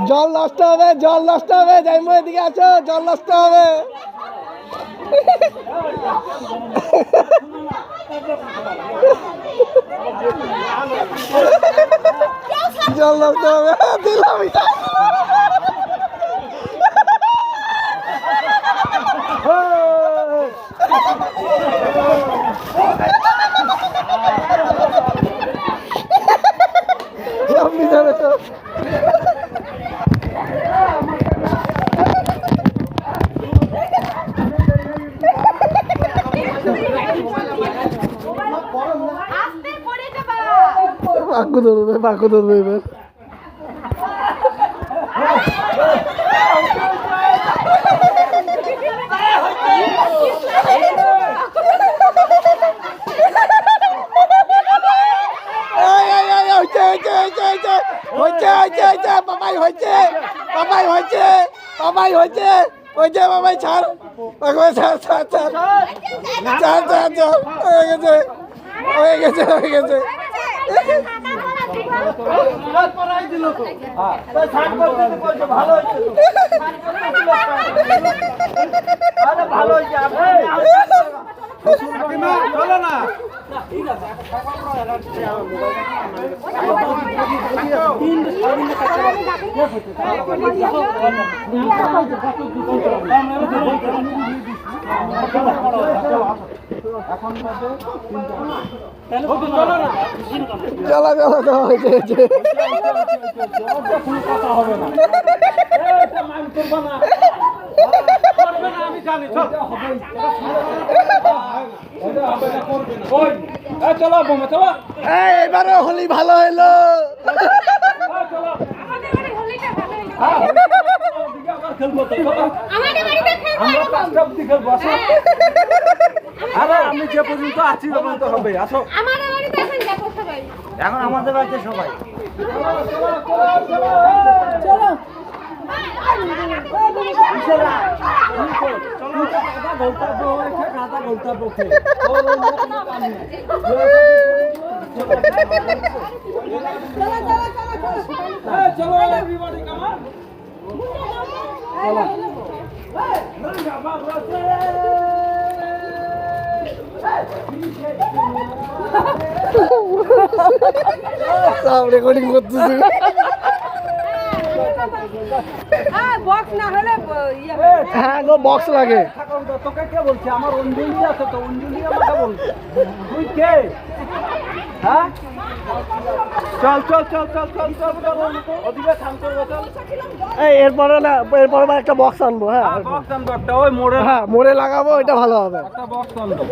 জল নষ্ট হবে, জল নষ্ট হবে, যাইমো এদিকে আছো, জল নষ্ট হবে। জল নষ্ট হবে, দিলাম পাকু ধরবে, পাকু ধরবে এবার। বাবাই হয়েছে, বাবাই হয়েছে, বাবাই হয়েছে, হয়েছে বাবাই ছাড়, ছাড় ছাড় ছাড় ছাড় ছাড় ছাড়, হয়ে গেছে, হয়ে গেছে, হয়ে গেছে। ভালো হয়েছে, চলো না। চলা চলা চলা হয়েছে, কথা হবে না, আমি জানি। এবারও হোলি ভালো হইলো। আমি যে পর্যন্ত আছি পর্যন্ত হবে। আসো এখন আমাদের বাড়িতে সবাই চলো। সব রেকর্ডিং করতেছি। হ্যাঁ গো, বক্স লাগে। তোকে কে বলছে? আমার অঞ্জলি আছে তো, অঞ্জলি আমাকে বলছে। তুই কে? হ্যাঁ চল চল চল চল চল চল, ওদিকে থাম, চল চল। এরপরে না, এরপরে একটা বক্স আনবো। হ্যাঁ বক্স আনবো একটা, ওই মোড়ে, হ্যাঁ মোড়ে লাগাবো, এটা ভালো হবে। একটা বক্স আনবো।